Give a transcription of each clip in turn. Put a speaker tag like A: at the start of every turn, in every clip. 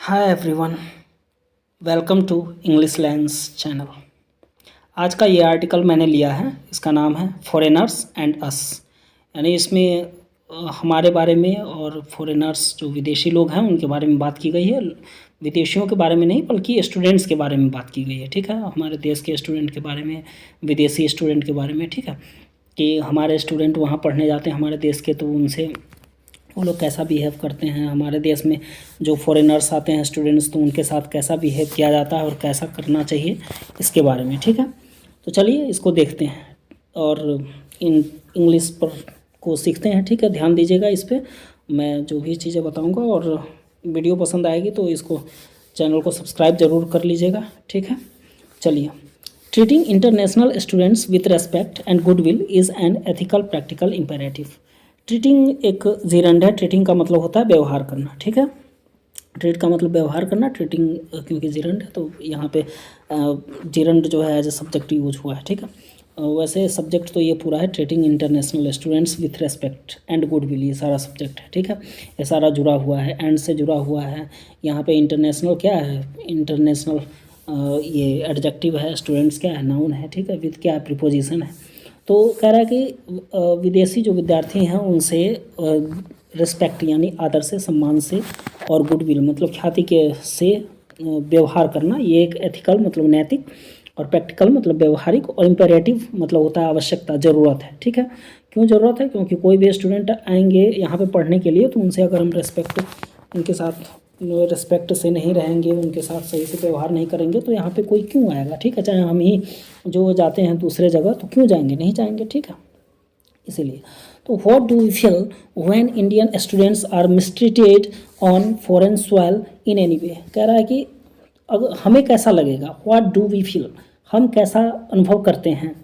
A: Hi everyone, welcome to English lens channel. आज का ये आर्टिकल मैंने लिया है, इसका नाम है फॉरेनर्स एंड अस। यानी इसमें हमारे बारे में और फॉरेनर्स जो विदेशी लोग हैं उनके बारे में बात की गई है। विदेशियों के बारे में नहीं बल्कि स्टूडेंट्स के बारे में बात की गई है। ठीक है, हमारे देश के स्टूडेंट के बारे में, विदेशी स्टूडेंट के बारे में। ठीक है, कि हमारे स्टूडेंट वहाँ पढ़ने जाते हैं हमारे देश के, तो उनसे वो लोग कैसा बिहेव करते हैं। हमारे देश में जो फॉरेनर्स आते हैं स्टूडेंट्स, तो उनके साथ कैसा बिहेव किया जाता है और कैसा करना चाहिए, इसके बारे में। ठीक है, तो चलिए इसको देखते हैं और इंग्लिश पर को सीखते हैं। ठीक है, ध्यान दीजिएगा इस पर, मैं जो भी चीज़ें बताऊंगा। और वीडियो पसंद आएगी तो इसको चैनल को सब्सक्राइब ज़रूर कर लीजिएगा। ठीक है, चलिए। Treating international students with respect and goodwill is an ethical practical imperative. Treating एक जीरंड है। ट्रीटिंग का मतलब होता है व्यवहार करना। ठीक है, ट्रीट का मतलब व्यवहार करना, ट्रीटिंग क्योंकि जीरंड है तो यहाँ पे जीरंड जो है एज ए सब्जेक्ट यूज हुआ है। ठीक है, वैसे सब्जेक्ट तो ये पूरा है, treating international students with respect and goodwill, ये सारा सब्जेक्ट है। ठीक है, ये सारा जुड़ा हुआ है, एंड से जुड़ा हुआ है। यहाँ पे इंटरनेशनल क्या है, इंटरनेशनल ये एडजेक्टिव है, स्टूडेंट्स क्या है, नाउन है। ठीक है, विथ क्या है, प्रीपोजिशन है। तो कह रहा है कि विदेशी जो विद्यार्थी हैं उनसे रिस्पेक्ट यानी आदर से, सम्मान से, और गुडविल मतलब ख्याति के से व्यवहार करना, ये एक एथिकल मतलब नैतिक, और प्रैक्टिकल मतलब व्यवहारिक, और इम्पेरेटिव मतलब होता है आवश्यकता, ज़रूरत है। ठीक है, क्यों ज़रूरत है, क्योंकि कोई भी स्टूडेंट आएंगे यहाँ पे पढ़ने के लिए, तो उनसे अगर हम उनके साथ रिस्पेक्ट से नहीं रहेंगे, उनके साथ सही से व्यवहार नहीं करेंगे, तो यहाँ पे कोई क्यों आएगा। ठीक है, चाहे हम ही जो जाते हैं दूसरे जगह, तो क्यों जाएंगे, नहीं जाएंगे। ठीक है, इसीलिए तो what do we feel when Indian students are mistreated on foreign soil in any way. कह रहा है कि अगर हमें कैसा लगेगा, व्हाट डू वी फील, हम कैसा अनुभव करते हैं,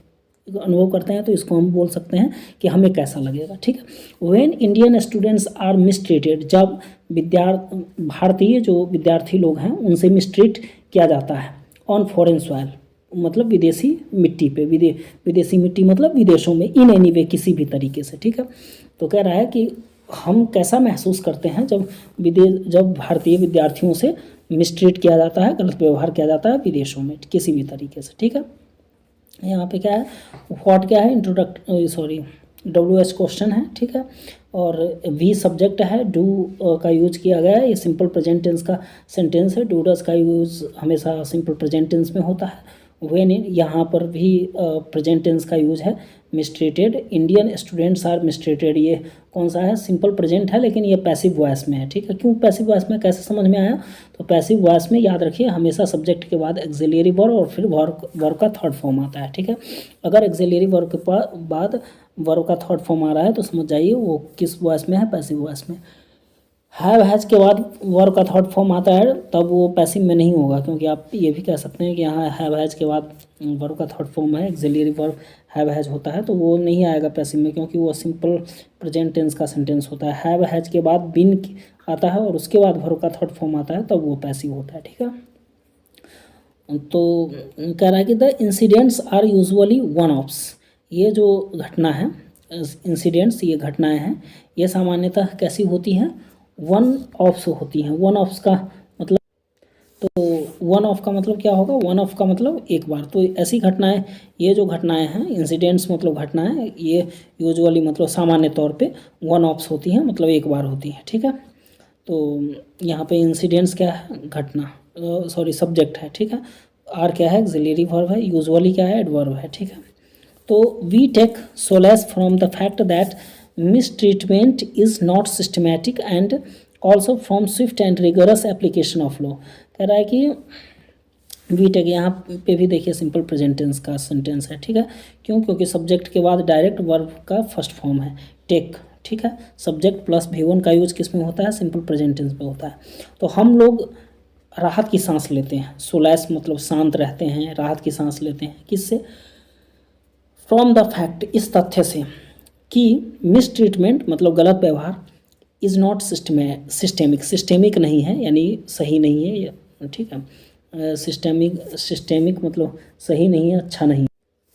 A: तो इसको हम बोल सकते हैं कि हमें कैसा लगेगा। ठीक है, when Indian students are mistreated, जब भारतीय जो विद्यार्थी लोग हैं उनसे मिसट्रीट किया जाता है ऑन फॉरेन सॉइल, मतलब विदेशी मिट्टी पे, विदेशी मिट्टी मतलब विदेशों में, इन एनी वे किसी भी तरीके से। ठीक है, तो कह रहा है कि हम कैसा महसूस करते हैं जब भारतीय विद्यार्थियों से मिसट्रीट किया जाता है, गलत व्यवहार किया जाता है विदेशों में किसी भी तरीके से। ठीक है, यहाँ पे क्या है, व्हाट क्या है, WH क्वेश्चन है। ठीक है, और वी सब्जेक्ट है, डू का यूज किया गया है, ये सिंपल प्रेजेंट टेंस का सेंटेंस है। डू डज का यूज हमेशा सिंपल प्रेजेंट टेंस में होता है। व्हेन, यहाँ पर भी प्रेजेंट टेंस का यूज है। Mistreated, Indian students are mistreated, ये कौन सा है, सिंपल प्रेजेंट है, लेकिन ये पैसिव वॉइस में है। ठीक है, क्यों पैसिव वॉइस में, कैसे समझ में आया, तो पैसिव वॉइस में याद रखिए हमेशा सब्जेक्ट के बाद एक्सिलरी वर्ब और फिर वर्ब का थर्ड फॉर्म आता है। ठीक है, अगर एक्सिलरी वर्ब के बाद वर्ब का थर्ड फॉर्म आ रहा है तो समझ जाइए वो किस वॉइस में है, पैसिव वॉइस में। हैव हैज के बाद वर्ब का थर्ड फॉर्म आता है तब वो पैसिव में नहीं होगा, क्योंकि आप ये भी कह सकते हैं कि यहाँ हैव हैज के बाद वर्ब का थर्ड फॉर्म है, एक्सिलरी वर्ब हैव हैज होता है, तो वो नहीं आएगा पैसिव में, क्योंकि वो सिंपल प्रेजेंट टेंस का सेंटेंस होता है। हैव हैज के बाद बीन आता है और उसके बाद वर्ब का थर्ड फॉर्म आता है, तब वो पैसिव होता है। ठीक है, तो कह रहा है कि the incidents are usually one offs, ये जो घटना है, इंसिडेंट्स, ये घटनाएं हैं, ये सामान्यतः कैसी होती हैं, वन ऑफ्स होती हैं। वन ऑफ्स का मतलब, तो वन ऑफ का मतलब क्या होगा, वन ऑफ का मतलब एक बार। तो ऐसी घटनाएं, ये जो घटनाएं हैं, इंसिडेंट्स मतलब घटनाएं, ये यूजुअली मतलब सामान्य तौर पे वन ऑफ्स होती हैं, मतलब एक बार होती हैं। ठीक है, तो यहाँ पे इंसिडेंट्स क्या है, घटना, सब्जेक्ट है। ठीक है, आर क्या है, एक्सिलरी वर्ब है, यूजुअली क्या है, एडवर्ब है। ठीक है, तो we take solace from the fact that mistreatment is not systematic and also from swift and rigorous application of law। कह रहा है कि वी टेक, यहाँ पे भी देखिए सिंपल प्रेजेंट टेंस का सेंटेंस है। ठीक है, क्यों, क्योंकि सब्जेक्ट के बाद डायरेक्ट वर्ब का फर्स्ट फॉर्म है टेक। ठीक है, सब्जेक्ट प्लस V1 का यूज किस में होता है, सिंपल प्रेजेंट टेंस में होता है। तो हम लोग राहत की सांस लेते हैं, सोलैस मतलब शांत रहते हैं, राहत की सांस लेते हैं, किससे, फ्रॉम द फैक्ट, इस तथ्य से कि मिसट्रीटमेंट मतलब गलत व्यवहार, इज़ नॉट सिस्टेमिक नहीं है, यानी सही नहीं है। ठीक है, सिस्टेमिक मतलब सही नहीं है, अच्छा नहीं है।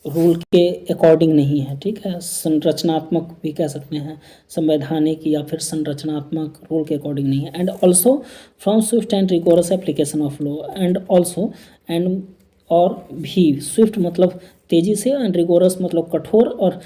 A: रूल के अकॉर्डिंग नहीं है, ठीक है, संरचनात्मक भी कह सकते हैं, संवैधानिक या फिर संरचनात्मक रूल के अकॉर्डिंग नहीं है। And also from Swift and rigorous application of law, and also and और भी, स्विफ्ट मतलब तेजी से, एंड रिगोरस मतलब कठोर, और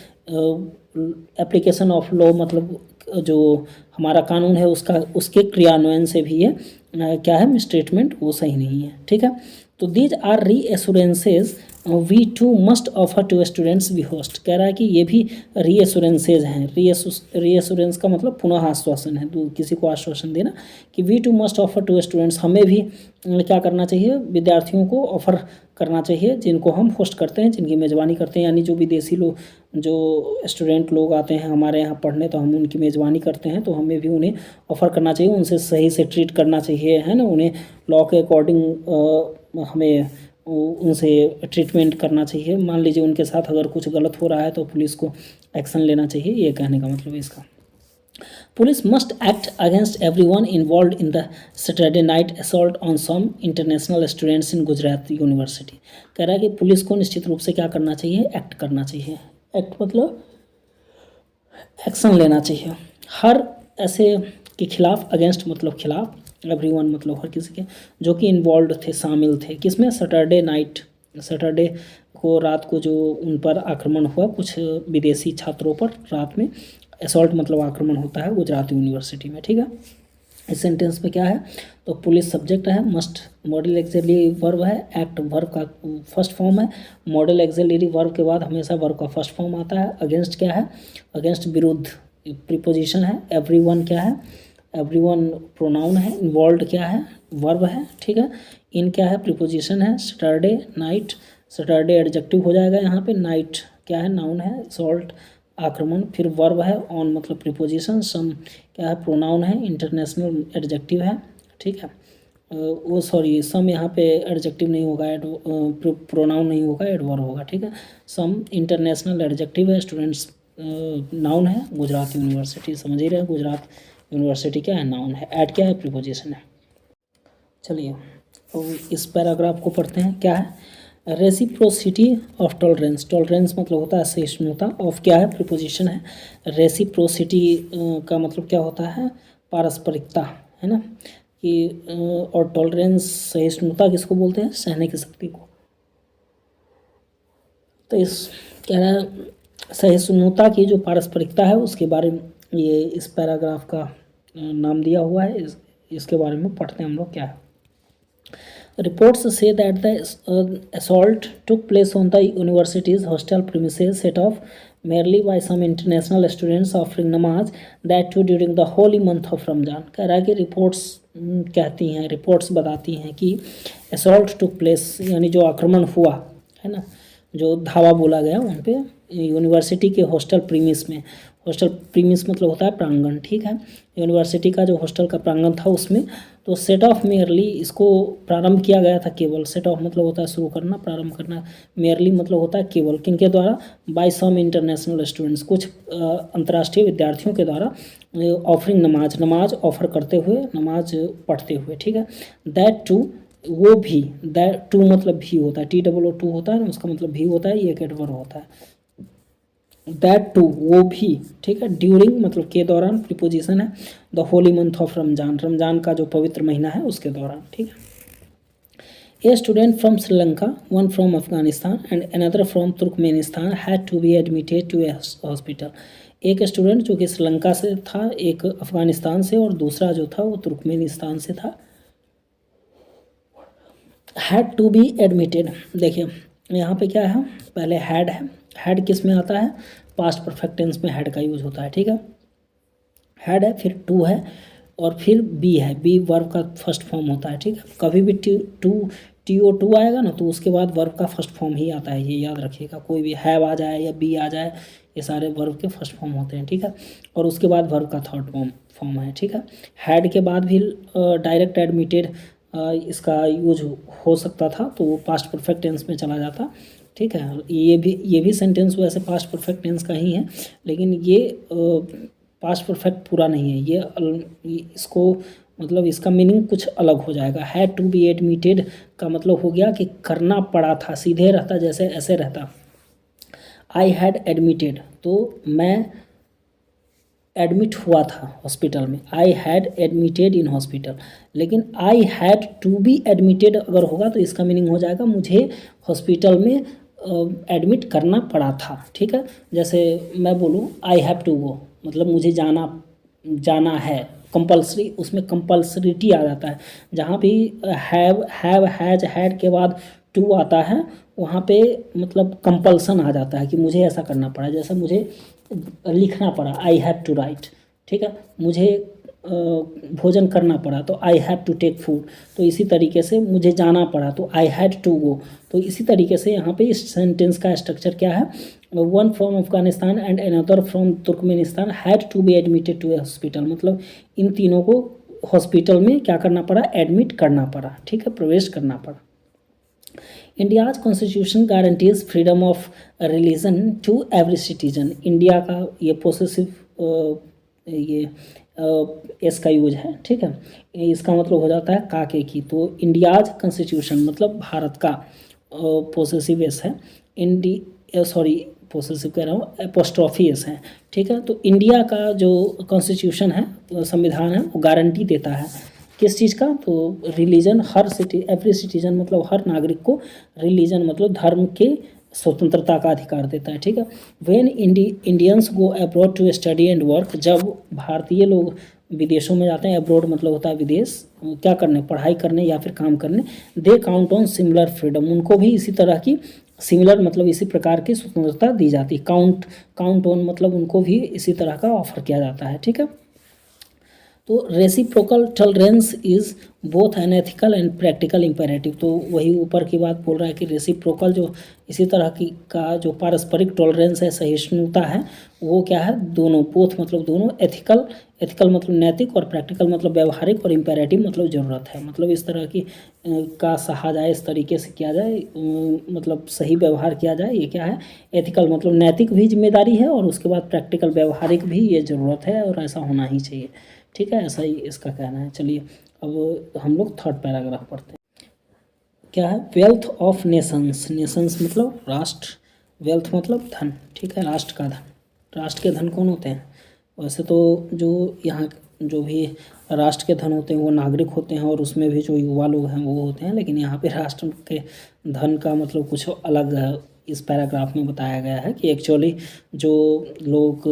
A: एप्लीकेशन ऑफ लॉ मतलब जो हमारा कानून है उसका, उसके क्रियान्वयन से भी ये क्या है, मिसट्रीटमेंट वो सही नहीं है, ठीक है। तो these are reassurances we too must offer to students we host, कह रहा है कि ये भी री एश्योरेंसेज हैं। री एश्योरेंस का मतलब पुनः आश्वासन है, तो किसी को आश्वासन देना कि we too must offer to students, हमें भी क्या करना चाहिए, विद्यार्थियों को ऑफर करना चाहिए जिनको हम होस्ट करते हैं, जिनकी मेज़बानी करते हैं, यानी जो विदेशी लोग, जो स्टूडेंट लोग आते हैं हमारे यहाँ पढ़ने, तो हम उनकी मेज़बानी करते हैं, तो हमें भी उन्हें ऑफ़र करना चाहिए, उनसे सही से ट्रीट करना चाहिए, है ना, उन्हें लॉ के अकॉर्डिंग हमें उनसे ट्रीटमेंट करना चाहिए। मान लीजिए उनके साथ अगर कुछ गलत हो रहा है तो पुलिस को एक्शन लेना चाहिए, ये कहने का मतलब है इसका। Police must act against everyone involve in the Saturday night assault on some international students in Gujarat University, कह रहा है कि पुलिस को निश्चित रूप से क्या करना चाहिए, एक्ट करना चाहिए। एक्ट मतलब एक्शन लेना चाहिए हर ऐसे के खिलाफ, अगेंस्ट मतलब खिलाफ, एवरीवन मतलब हर किसी के, जो कि इन्वॉल्व थे, शामिल थे, किसमें, सैटरडे नाइट, सैटरडे को रात को जो उन पर आक्रमण हुआ कुछ विदेशी छात्रों पर रात में, असॉल्ट मतलब आक्रमण होता है गुजरात यूनिवर्सिटी में, ठीक है। इस सेंटेंस में क्या है, तो पुलिस सब्जेक्ट है, मस्ट मॉडल एक्सिलरी वर्ब है, एक्ट वर्ब का फर्स्ट फॉर्म है, मॉडल एक्सिलरी वर्ब के बाद हमेशा वर्ब का फर्स्ट फॉर्म आता है। अगेंस्ट क्या है, अगेंस्ट विरुद्ध प्रीपोजिशन है। एवरीवन क्या है, एवरीवन प्रोनाउन है। इन्वॉल्व क्या है, वर्ब है, ठीक है। इन क्या है, प्रीपोजिशन है। सैटरडे नाइट, सैटरडे एडजेक्टिव हो जाएगा यहाँ पे, नाइट क्या है, नाउन है। सॉल्ट आक्रमण, फिर वर्ब है। ऑन मतलब प्रीपोजिशन। सम क्या है, प्रोनाउन है। इंटरनेशनल एडजेक्टिव है, ठीक है। वो सॉरी, सम यहाँ पे एडजेक्टिव नहीं होगा, प्रोनाउन नहीं होगा, एडवर्ब होगा, ठीक है। सम इंटरनेशनल एडजेक्टिव है। स्टूडेंट्स नाउन है। गुजरात यूनिवर्सिटी समझ ही रहे, गुजरात यूनिवर्सिटी क्या है, नाउन है। ऐड क्या है, प्रीपोजिशन है। चलिए तो इस पैराग्राफ को पढ़ते हैं। क्या है, रेसिप्रोसिटी ऑफ टॉलरेंस, टॉलरेंस मतलब होता है सहिष्णुता, ऑफ क्या है, प्रीपोजिशन है। रेसिप्रोसिटी का मतलब क्या होता है, पारस्परिकता, है ना, कि और टॉलरेंस, सहिष्णुता किसको बोलते हैं, सहने की शक्ति को। तो इस कह रहा है सहिष्णुता की जो पारस्परिकता है उसके बारे में ये इस पैराग्राफ का नाम दिया हुआ है। इसके बारे में पढ़ते हैं हम लोग। क्या है, reports say that the assault took place on the university's hostel premises, set off merely by some international students offering namaz, that too during the holy month of Ramjan। कह रहा है कि रिपोर्ट्स कहती हैं, रिपोर्ट्स बताती हैं कि assault took place यानी जो आक्रमण हुआ है ना, जो धावा बोला गया वहाँ पे यूनिवर्सिटी के हॉस्टल प्रीमिस में। हॉस्टल प्रीमिस मतलब होता है प्रांगण, ठीक है। यूनिवर्सिटी का जो हॉस्टल का प्रांगण था उसमें, तो सेट ऑफ मेयरली इसको प्रारंभ किया गया था केवल। सेट ऑफ मतलब होता है शुरू करना, प्रारंभ करना। मेयरली मतलब होता है केवल, किनके द्वारा, बाय सम इंटरनेशनल स्टूडेंट्स, कुछ अंतर्राष्ट्रीय विद्यार्थियों के द्वारा, ऑफरिंग नमाज, नमाज ऑफर करते हुए, नमाज पढ़ते हुए, ठीक है। दैट टू वो भी, दैट टू मतलब भी होता है, TOO होता है ना, उसका मतलब भी होता है, ये एक एडवर्ब होता है। दैट टू वो भी, ठीक है। ड्यूरिंग मतलब के दौरान, प्रीपोजिशन है। The holy month of Ramzan, Ramzan का जो पवित्र महीना है उसके दौरान, ठीक है। A student from Sri Lanka, one from Afghanistan and another from Turkmenistan had to be admitted to a hospital. एक स्टूडेंट जो कि श्रीलंका से था, एक अफगानिस्तान से, और दूसरा जो था वो तुर्कमेनिस्तान से था। हैड टू बी एडमिटेड, देखिए यहाँ पे क्या है, पहले हैड है। हैड किस में आता है, पास्ट परफेक्ट टेंस में हैड का यूज होता है, ठीक है। हैड है, फिर टू है, और फिर बी है। बी वर्ब का फर्स्ट फॉर्म होता है, ठीक है। कभी भी TOO आएगा ना तो उसके बाद वर्ब का फर्स्ट फॉर्म ही आता है, ये याद रखिएगा। कोई भी हैव आ जाए या बी आ जाए, ये सारे वर्ब के फर्स्ट फॉर्म होते हैं, ठीक है। और उसके बाद वर्ब का थर्ड फॉर्म है, ठीक है। हैड के बाद भी डायरेक्ट एडमिटेड इसका यूज हो सकता था, तो वो पास्ट परफेक्ट टेंस में चला जाता, ठीक है। ये भी सेंटेंस वैसे पास्ट परफेक्ट टेंस का ही है, लेकिन ये पास्ट परफेक्ट पूरा नहीं है, ये इसको मतलब इसका मीनिंग कुछ अलग हो जाएगा। हैड टू बी एडमिटेड का मतलब हो गया कि करना पड़ा था, सीधे रहता जैसे ऐसे रहता, आई हैड एडमिटेड, तो मैं एडमिट हुआ था हॉस्पिटल में, I had admitted in hospital. लेकिन I had to be admitted अगर होगा तो इसका मीनिंग हो जाएगा मुझे हॉस्पिटल में एडमिट करना पड़ा था। ठीक है, जैसे मैं बोलूँ आई हैव टू गो, मतलब मुझे जाना है, कंपल्सरी, उसमें कंपल्सरिटी आ जाता है। जहाँ भी हैव, हैज, हैड के बाद टू आता है वहाँ पे मतलब कंपल्सन आ जाता है कि मुझे ऐसा करना पड़ा। जैसे मुझे लिखना पड़ा, आई हैव टू राइट। ठीक है, मुझे भोजन करना पड़ा तो I have to take food. तो इसी तरीके से मुझे जाना पड़ा तो आई हैड टू गो। तो इसी तरीके से यहाँ पे इस सेंटेंस का स्ट्रक्चर क्या है, one from Afghanistan and another from Turkmenistan had to be admitted to a hospital, मतलब इन तीनों को हॉस्पिटल में क्या करना पड़ा, एडमिट करना पड़ा। ठीक है, प्रवेश करना पड़ा। India's constitution guarantees freedom of religion to every citizen. India का ये पोसेसिव ये एस का यूज है। ठीक है, इसका मतलब हो जाता है काके की। तो इंडियाज कॉन्स्टिट्यूशन मतलब भारत का पोसेसिव एस है। पोसेसिव कह रहा हूँ, एपोस्ट्रॉफी एस है। ठीक है, तो इंडिया का जो कॉन्स्टिट्यूशन है, संविधान है, वो गारंटी देता है किस चीज़ का, तो रिलीजन, एवरी सिटीजन मतलब हर नागरिक को, रिलीजन मतलब धर्म के स्वतंत्रता का अधिकार देता है। ठीक है, when Indians go abroad to study and work, जब भारतीय लोग विदेशों में जाते हैं, अब्रॉड मतलब होता है विदेश, क्या करने, पढ़ाई करने या फिर काम करने, they count on similar freedom, उनको भी इसी तरह की सिमिलर मतलब इसी प्रकार की स्वतंत्रता दी जाती है। काउंट ऑन मतलब उनको भी इसी तरह का ऑफर किया जाता है। ठीक है, तो reciprocal tolerance is both an ethical and practical imperative. तो वही ऊपर की बात बोल रहा है कि रेसिप्रोकल जो इसी तरह की का जो पारस्परिक टॉलरेंस है, सहिष्णुता है, वो क्या है, दोनों, बोथ मतलब दोनों, एथिकल मतलब नैतिक और प्रैक्टिकल मतलब व्यवहारिक और इम्पेरेटिव मतलब ज़रूरत है, मतलब इस तरह की का सहा जाए, इस तरीके से किया जाए, मतलब सही व्यवहार किया जाए, ये क्या है, एथिकल मतलब नैतिक भी जिम्मेदारी है, और उसके बाद प्रैक्टिकल व्यवहारिक भी ये ज़रूरत है और ऐसा होना ही चाहिए। ठीक है, ऐसा ही इसका कहना है। चलिए अब हम लोग थर्ड पैराग्राफ पढ़ते हैं। क्या है, वेल्थ ऑफ नेशंस। नेशंस मतलब राष्ट्र, वेल्थ मतलब धन। ठीक है, राष्ट्र का धन। राष्ट्र के धन कौन होते हैं, वैसे तो जो यहाँ जो भी राष्ट्र के धन होते हैं वो नागरिक होते हैं, और उसमें भी जो युवा लोग हैं वो होते हैं, लेकिन यहाँ पे राष्ट्र के धन का मतलब कुछ अलग है, इस पैराग्राफ में बताया गया है कि एक्चुअली जो लोग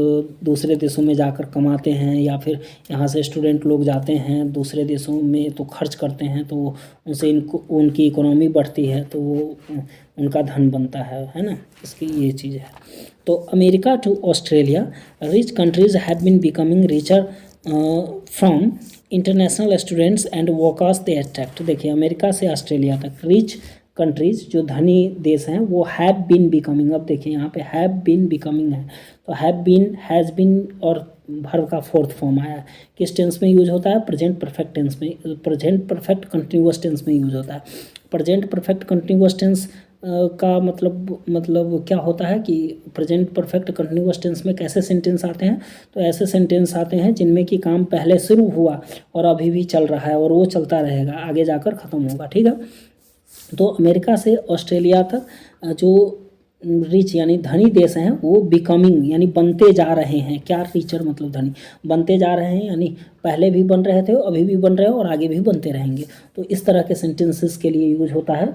A: दूसरे देशों में जाकर कमाते हैं, या फिर यहाँ से स्टूडेंट लोग जाते हैं दूसरे देशों में तो खर्च करते हैं, तो उनसे उनकी इकोनॉमी बढ़ती है, तो वो उनका धन बनता है ना, इसकी ये चीज़ है। तो America to Australia, rich countries have been becoming richer from international students and workers they attract. देखिए, अमेरिका से ऑस्ट्रेलिया तक रिच कंट्रीज जो धनी देश हैं वो हैव बीन बिकमिंग। अब देखिए यहाँ पे हैव बीन बिकमिंग है, तो हैव बीन, हैज़ बीन और वर्ब का फोर्थ फॉर्म आया। किस टेंस में यूज होता है, प्रेजेंट परफेक्ट टेंस में, प्रेजेंट परफेक्ट कंटिन्यूअस टेंस में यूज होता है। प्रेजेंट परफेक्ट कंटिन्यूअस टेंस का मतलब क्या होता है कि प्रेजेंट परफेक्ट कंटिन्यूअस टेंस में कैसे सेंटेंस आते हैं, तो ऐसे सेंटेंस आते हैं जिनमें कि काम पहले शुरू हुआ और अभी भी चल रहा है, और वो चलता रहेगा, आगे जाकर ख़त्म होगा। ठीक है, तो अमेरिका से ऑस्ट्रेलिया तक जो रिच यानी धनी देश हैं वो बिकमिंग यानी बनते जा रहे हैं। क्या, टीचर मतलब धनी, बनते जा रहे हैं यानी पहले भी बन रहे थे, अभी भी बन रहे हैं और आगे भी बनते रहेंगे। तो इस तरह के सेंटेंसेस के लिए यूज होता है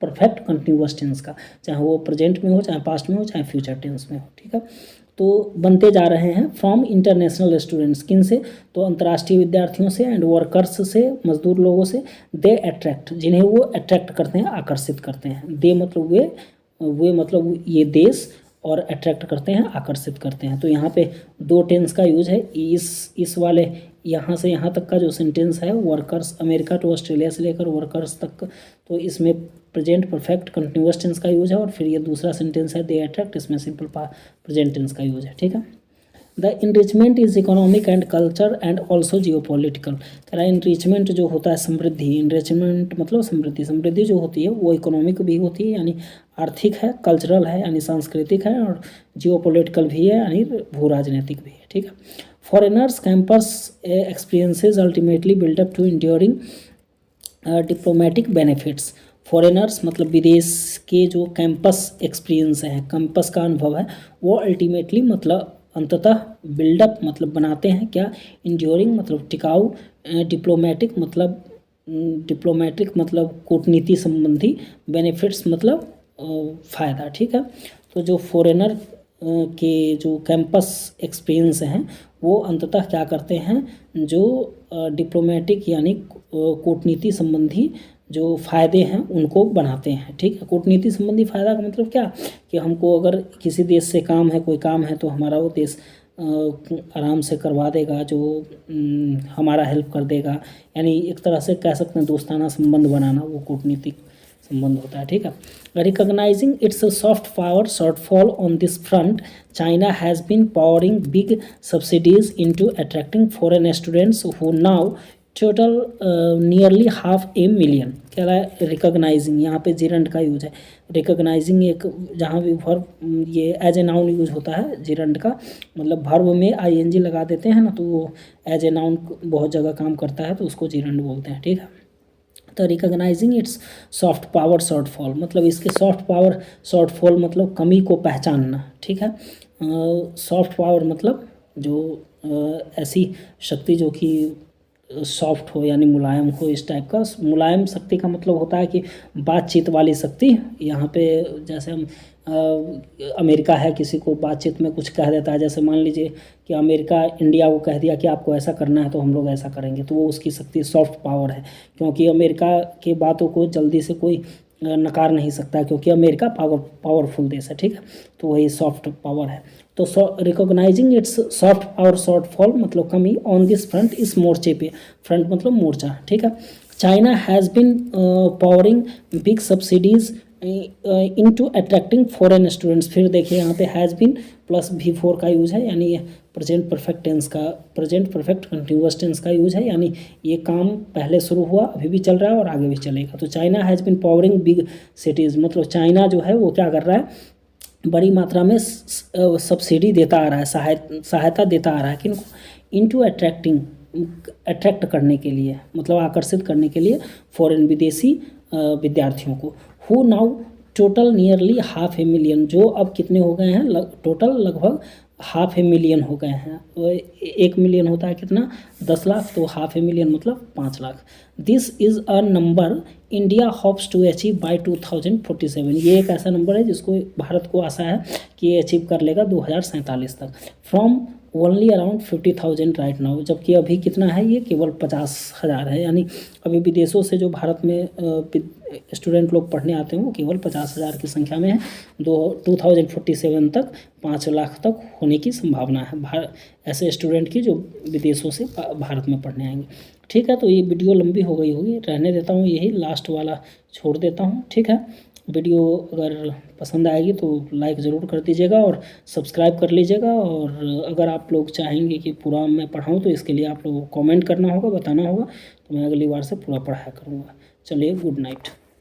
A: परफेक्ट कंटिन्यूअस टेंस का, चाहे वो प्रेजेंट में हो, चाहे पास्ट में हो, चाहे फ्यूचर टेंस में हो। ठीक है, तो बनते जा रहे हैं फ्रॉम इंटरनेशनल स्टूडेंट्स, किन से, तो अंतर्राष्ट्रीय विद्यार्थियों से, एंड वर्कर्स से, मजदूर लोगों से, दे अट्रैक्ट जिन्हें वो अट्रैक्ट करते हैं, आकर्षित करते हैं। दे मतलब वे मतलब ये देश, और अट्रैक्ट करते हैं, आकर्षित करते हैं। तो यहाँ पे दो टेंस का यूज है। इस वाले यहाँ से यहाँ तक का जो सेंटेंस है, वर्कर्स, अमेरिका टू ऑस्ट्रेलिया से लेकर वर्कर्स तक, तो इसमें प्रेजेंट परफेक्ट कंटिन्यूअस टेंस का यूज है, और फिर ये दूसरा सेंटेंस है दे अट्रैक्ट, इसमें सिंपल प्रेजेंट टेंस का यूज है। ठीक है, the enrichment is economic and culture and also geopolitical. कह रहा है इनरिचमेंट जो होता है समृद्धि, इनरिचमेंट मतलब समृद्धि, समृद्धि जो होती है वो इकोनॉमिक भी होती है यानी आर्थिक है, कल्चरल है यानी सांस्कृतिक है, और जियोपॉलिटिकल भी है यानी भू राजनीतिक भी है। ठीक है, foreigners campus experiences ultimately build up to enduring diplomatic benefits. Foreigners मतलब विदेश के जो कैंपस एक्सपीरियंस है, कैंपस का अनुभव है, वो अल्टीमेटली मतलब अंततः बिल्डअप मतलब बनाते हैं क्या, इंड्योरिंग मतलब टिकाऊ, डिप्लोमेटिक मतलब कूटनीति संबंधी, बेनिफिट्स मतलब फ़ायदा। ठीक है, तो जो फॉरेनर के जो कैंपस एक्सपीरियंस हैं वो अंततः क्या करते हैं, जो डिप्लोमेटिक यानी कूटनीति संबंधी जो फ़ायदे हैं उनको बनाते हैं। ठीक है, कूटनीति संबंधी फ़ायदा का मतलब क्या, कि हमको अगर किसी देश से काम है, कोई काम है, तो हमारा वो देश आराम से करवा देगा, जो हमारा हेल्प कर देगा, यानी एक तरह से कह सकते हैं दोस्ताना संबंध बनाना, वो कूटनीतिक संबंध होता है। ठीक है, recognising its soft power shortfall on this front, China has been powering big subsidies into attracting foreign students who now total nearly 500 million। कह रहा है रिकॉग्नाइजिंग, यहाँ पे जिरंड का यूज है। रिकॉग्नाइजिंग एक जहाँ भी वर्ब ये एज ए नाउन यूज होता है जिरंड का, मतलब वर्ब में आईएनजी लगा देते हैं ना, तो वो एज ए नाउन बहुत जगह काम करता है, तो उसको जिरंड बोलते हैं। ठीक है, तो recognising its soft power shortfall मतलब इसके सॉफ्ट पावर शॉर्टफॉल मतलब कमी को पहचानना। ठीक है, सॉफ्ट पावर मतलब जो ऐसी शक्ति जो कि सॉफ्ट हो यानी मुलायम हो, इस टाइप का। मुलायम शक्ति का मतलब होता है कि बातचीत वाली शक्ति। यहाँ पे जैसे हम अमेरिका है, किसी को बातचीत में कुछ कह देता है, जैसे मान लीजिए कि अमेरिका इंडिया को कह दिया कि आपको ऐसा करना है तो हम लोग ऐसा करेंगे, तो वो उसकी शक्ति सॉफ्ट पावर है, क्योंकि अमेरिका की बातों को जल्दी से कोई नकार नहीं सकता, क्योंकि अमेरिका पावरफुल देश है। ठीक है, तो वही सॉफ्ट पावर है। तो recognising its soft power shortfall मतलब कमी ऑन दिस फ्रंट, इस मोर्चे पे, फ्रंट मतलब मोर्चा। ठीक है, China has been powering big subsidies into attracting foreign students. फिर देखिए यहाँ पे हैज़ बिन प्लस V4 का यूज़ है, यानी ये प्रेजेंट परफेक्ट टेंस का, प्रेजेंट परफेक्ट कंटिन्यूअस टेंस का यूज़ है, यानी ये काम पहले शुरू हुआ, अभी भी चल रहा है और आगे भी चलेगा। तो China has been powering big cities मतलब चाइना जो है वो क्या कर रहा है, बड़ी मात्रा में सब्सिडी देता आ रहा है, सहायता देता आ रहा है किनको, इनटू अट्रैक्ट करने के लिए मतलब आकर्षित करने के लिए फॉरेन विदेशी विद्यार्थियों को। Who now total nearly 500 million, जो अब कितने हो गए हैं, टोटल लगभग 500 million हो गए हैं। 1 million होता है कितना, 10 लाख, तो 500 million मतलब 5 lakh. This is a number India hopes to achieve by 2047। ये एक ऐसा नंबर है जिसको भारत को आशा है कि ये अचीव कर लेगा 2047 तक। From only around 50,000 right now, जबकि अभी कितना है, ये केवल 50,000 है, यानी अभी विदेशों से जो भारत में स्टूडेंट लोग पढ़ने आते हैं वो केवल 50,000 की संख्या में है। 2047 तक 5 लाख तक होने की संभावना है ऐसे स्टूडेंट की जो विदेशों से भारत में पढ़ने आएंगे। ठीक है, तो ये वीडियो लंबी हो गई होगी, रहने देता हूँ, यही लास्ट वाला छोड़ देता हूँ। ठीक है, वीडियो अगर पसंद आएगी तो लाइक ज़रूर कर दीजिएगा और सब्सक्राइब कर लीजिएगा, और अगर आप लोग चाहेंगे कि पूरा मैं पढ़ाऊँ तो इसके लिए आप लोगों को कमेंट करना होगा, बताना होगा, तो मैं अगली बार से पूरा पढ़ाया करूँगा। चलिए, गुड नाइट।